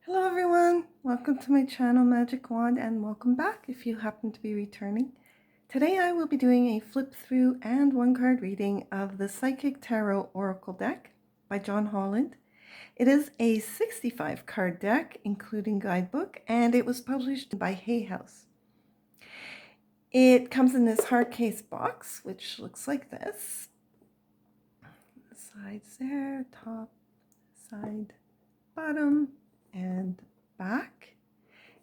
Hello everyone, welcome to my channel Magic Wand and welcome back if you happen to be returning. Today I will be doing a flip through and one card reading of the Psychic Tarot Oracle deck by John Holland. It is a 65 card deck including guidebook and it was published by Hay House. It comes in this hard case box which looks like this. The sides there, top, side, bottom, and back.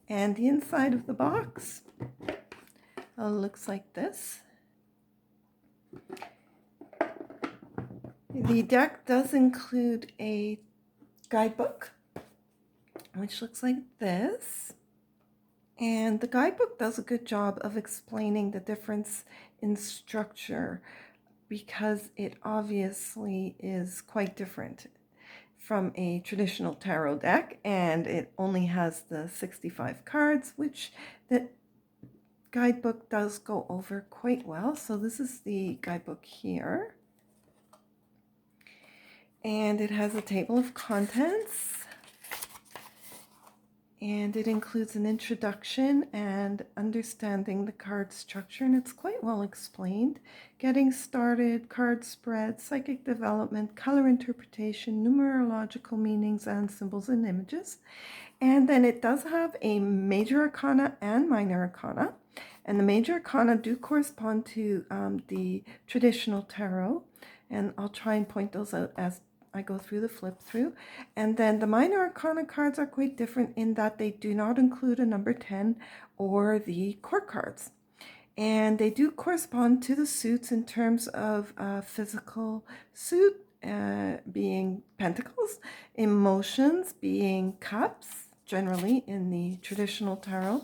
And the inside of the box looks like this. The deck does include a guidebook, which looks like this. And the guidebook does a good job of explaining the difference in structure because it obviously is quite different from a traditional tarot deck, and it only has the 65 cards, which the guidebook does go over quite well. So this is the guidebook here, and it has a table of contents, and it includes an introduction and understanding the card structure, and it's quite well explained. Getting started, card spread, psychic development, color interpretation, numerological meanings and symbols and images. And then it does have a major arcana and minor arcana. And the major arcana do correspond to the traditional tarot. And I'll try and point those out as I go through the flip through. And then the minor arcana cards are quite different in that they do not include a number 10 or the court cards. And they do correspond to the suits in terms of physical suit being pentacles, emotions being cups, generally in the traditional tarot,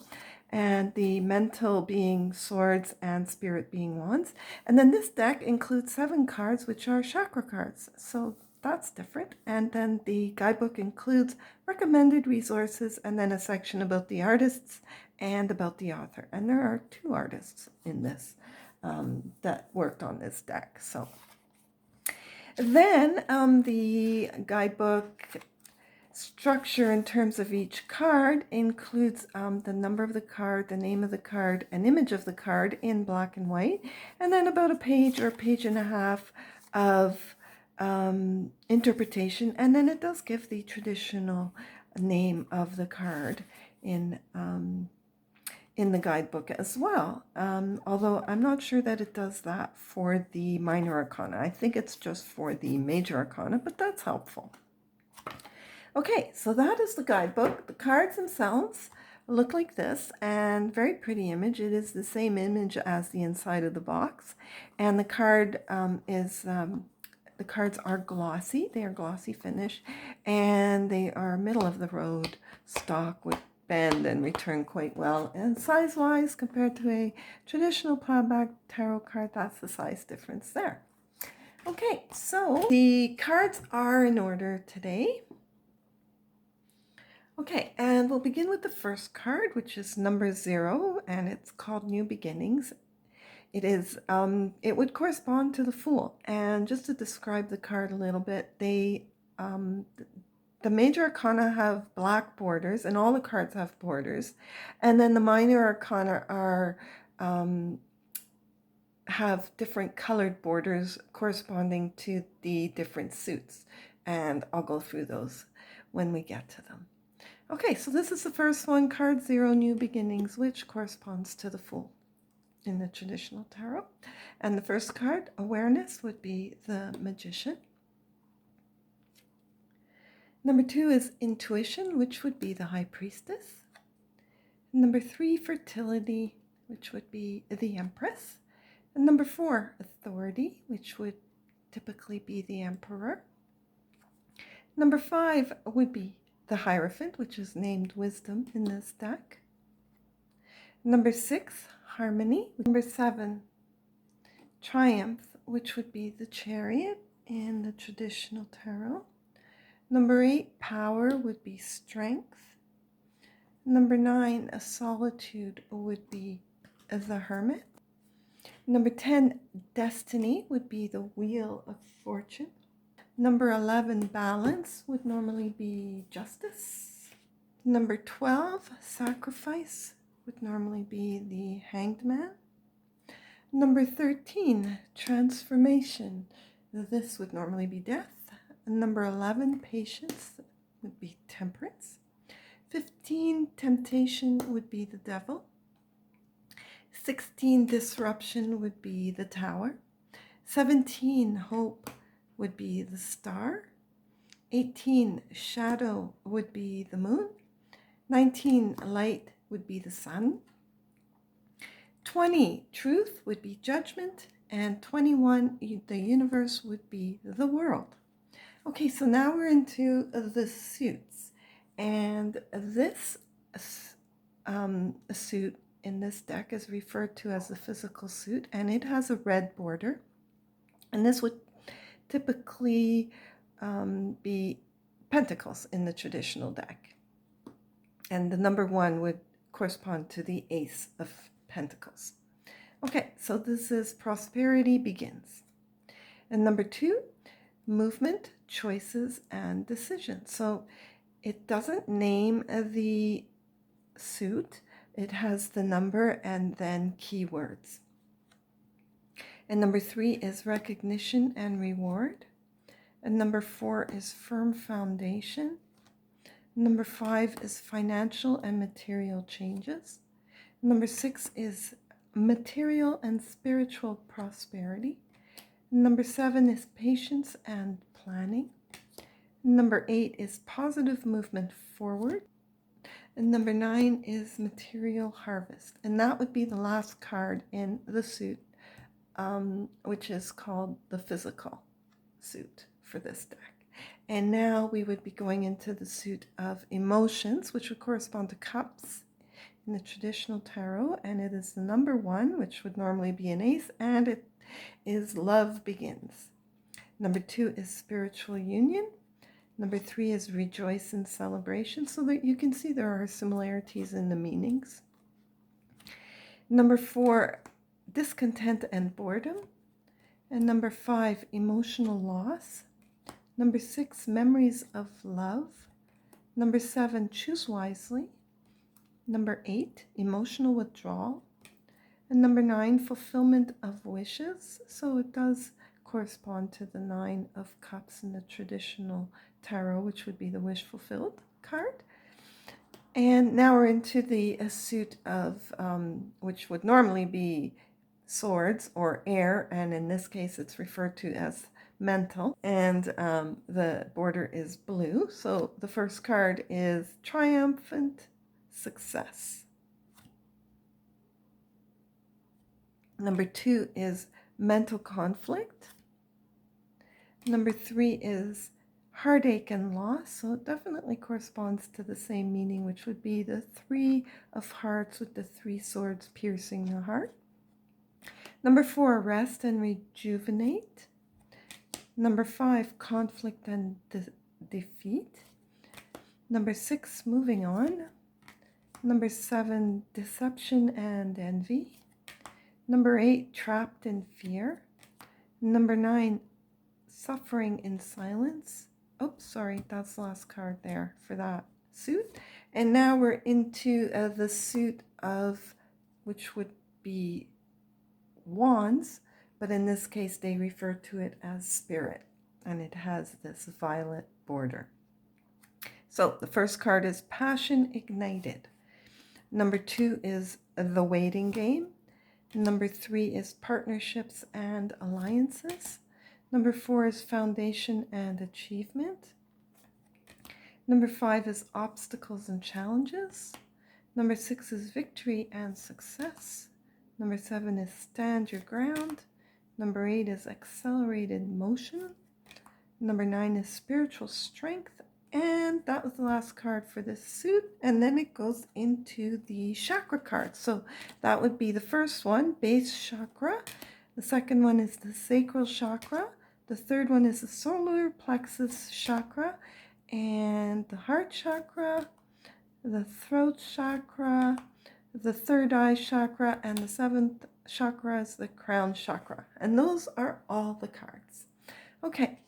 and the mental being swords and spirit being wands. And then this deck includes 7 cards, which are chakra cards. So that's different. And then the guidebook includes recommended resources and then a section about the artists and about the author. And there are 2 artists in this that worked on this deck. So then the guidebook structure in terms of each card includes the number of the card, the name of the card, an image of the card in black and white, and then about a page or a page and a half of interpretation. And then it does give the traditional name of the card in the guidebook as well, although I'm not sure that it does that for the minor arcana. I think it's just for the major arcana, but that's helpful. Okay, so that is the guidebook. The cards themselves look like this, and very pretty image. It is the same image as the inside of the box, and the card the cards are glossy. They are glossy finish, and they are middle of the road stock with bend and return quite well. And size-wise, compared to a traditional plaid tarot card, that's the size difference there. Okay, so the cards are in order today. Okay, and we'll begin with the first card, which is number 0, and it's called New Beginnings. It is, it would correspond to the Fool. And just to describe the card a little bit, the major arcana have black borders, and all the cards have borders. And then the minor arcana are have different colored borders corresponding to the different suits. And I'll go through those when we get to them. Okay, so this is the first one, card 0, New Beginnings, which corresponds to the Fool in the traditional tarot. And the first card, Awareness, would be the Magician. Number 2 is Intuition, which would be the High Priestess. Number 3, Fertility, which would be the Empress. And number 4, Authority, which would typically be the Emperor. Number 5 would be the Hierophant, which is named Wisdom in this deck. Number 6, Harmony. Number 7, Triumph, which would be the Chariot in the traditional tarot. Number 8, Power, would be Strength. Number 9, Solitude, would be the Hermit. Number 10, Destiny, would be the Wheel of Fortune. Number 11, Balance, would normally be Justice. Number 12, sacrifice, would normally be the hanged man. Number 13, transformation. This would normally be death. Number 11, patience, would be temperance. 15, temptation, would be the devil. 16, disruption, would be the tower. 17, hope, would be the star. 18, shadow, would be the moon. 19, light, would be the sun. 20, truth, would be judgment. And 21, the universe, would be the world. Okay, so now we're into the suits. And this suit in this deck is referred to as the physical suit, and it has a red border. And this would typically be pentacles in the traditional deck. And the number 1 would correspond to the Ace of Pentacles. Okay, so this is prosperity begins. And number 2, movement, choices, and decisions. So it doesn't name the suit. It has the number and then keywords. And number 3 is recognition and reward. And number 4 is firm foundation. Number 5 is financial and material changes. Number 6 is material and spiritual prosperity. Number 7 is patience and planning. Number 8 is positive movement forward. And number 9 is material harvest. And that would be the last card in the suit, which is called the physical suit for this deck. And now we would be going into the suit of emotions, which would correspond to cups in the traditional tarot. And it is the number 1, which would normally be an ace, and it is love begins. Number 2 is spiritual union. Number 3 is rejoice and celebration, so that you can see there are similarities in the meanings. Number 4, discontent and boredom. And number 5, emotional loss. Number 6, memories of love. Number 7, choose wisely. Number 8, emotional withdrawal. And number 9, fulfillment of wishes. So it does correspond to the 9 of cups in the traditional tarot, which would be the wish fulfilled card. And now we're into the suit of, which would normally be swords or air, and in this case it's referred to as mental, and the border is blue. So the first card is triumphant success. Number 2 is mental conflict. Number 3 is heartache and loss. So it definitely corresponds to the same meaning, which would be the 3 of hearts with the 3 swords piercing the heart. Number 4, rest and rejuvenate. Number 5, conflict and defeat. Number 6, moving on. Number 7, deception and envy. Number 8, trapped in fear. Number 9, suffering in silence. Oh, sorry, that's the last card there for that suit. And now we're into the suit of, which would be wands, but in this case they refer to it as spirit, and it has this violet border. So the first card is passion ignited. Number 2 is the waiting game. Number 3 is partnerships and alliances. Number 4 is foundation and achievement. Number 5 is obstacles and challenges. Number 6 is victory and success. Number 7 is stand your ground. Number 8 is accelerated motion. Number 9 is spiritual strength. And that was the last card for this suit. And then it goes into the chakra cards. So that would be the first one, base chakra. The second one is the sacral chakra. The third one is the solar plexus chakra. And the heart chakra, the throat chakra, the third eye chakra, and the 7th chakra is the crown chakra. And those are all the cards. Okay.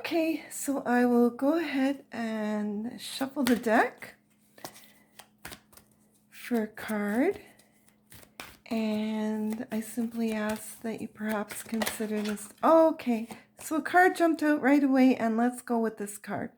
Okay, so I will go ahead and shuffle the deck for a card. And I simply ask that you perhaps consider this. Oh, okay, so a card jumped out right away, and let's go with this card.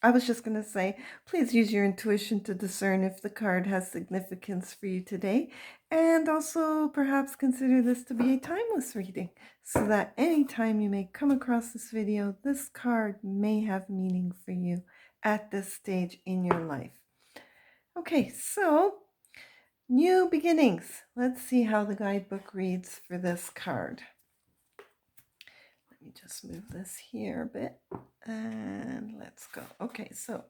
I was just going to say, please use your intuition to discern if the card has significance for you today. And also perhaps consider this to be a timeless reading, so that anytime you may come across this video, this card may have meaning for you at this stage in your life. Okay, so new beginnings. Let's see how the guidebook reads for this card. Let me just move this here a bit and let's go. Okay, so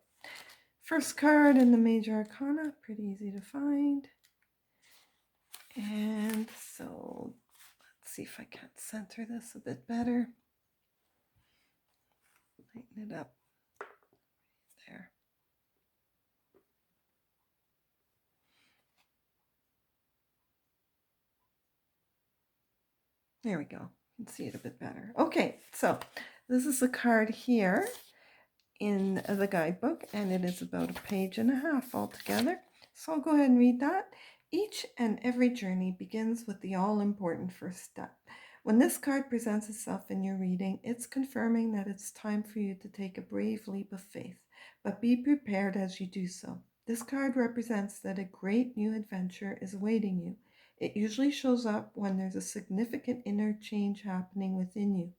first card in the Major Arcana, pretty easy to find. And so let's see if I can't center this a bit better. Lighten it up. There. There we go. You can see it a bit better. Okay, so this is the card here in the guidebook, and it is about a page and a half altogether. So I'll go ahead and read that. Each and every journey begins with the all-important first step. When this card presents itself in your reading, it's confirming that it's time for you to take a brave leap of faith, but be prepared as you do so. This card represents that a great new adventure is awaiting you. It usually shows up when there's a significant inner change happening within you.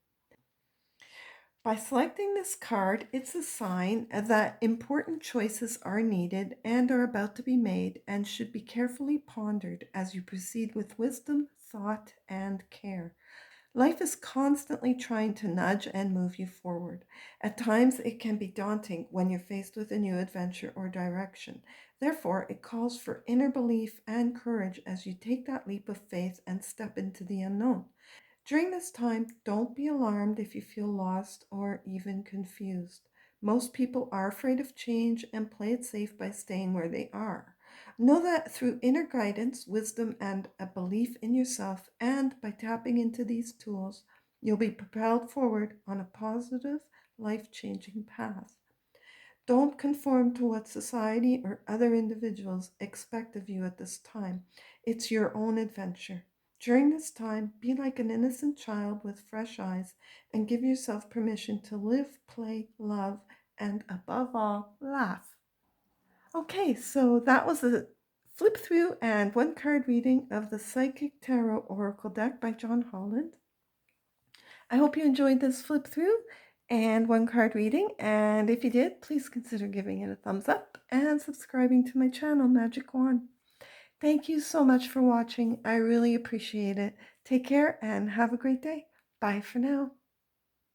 By selecting this card, it's a sign that important choices are needed and are about to be made and should be carefully pondered as you proceed with wisdom, thought, and care. Life is constantly trying to nudge and move you forward. At times, it can be daunting when you're faced with a new adventure or direction. Therefore, it calls for inner belief and courage as you take that leap of faith and step into the unknown. During this time, don't be alarmed if you feel lost or even confused. Most people are afraid of change and play it safe by staying where they are. Know that through inner guidance, wisdom, and a belief in yourself, and by tapping into these tools, you'll be propelled forward on a positive, life-changing path. Don't conform to what society or other individuals expect of you at this time. It's your own adventure. During this time, be like an innocent child with fresh eyes and give yourself permission to live, play, love, and above all, laugh. Okay, so that was a flip through and one card reading of the Psychic Tarot Oracle deck by John Holland. I hope you enjoyed this flip through and one card reading, and if you did, please consider giving it a thumbs up and subscribing to my channel, Magic Wand. Thank you so much for watching. I really appreciate it. Take care and have a great day. Bye for now.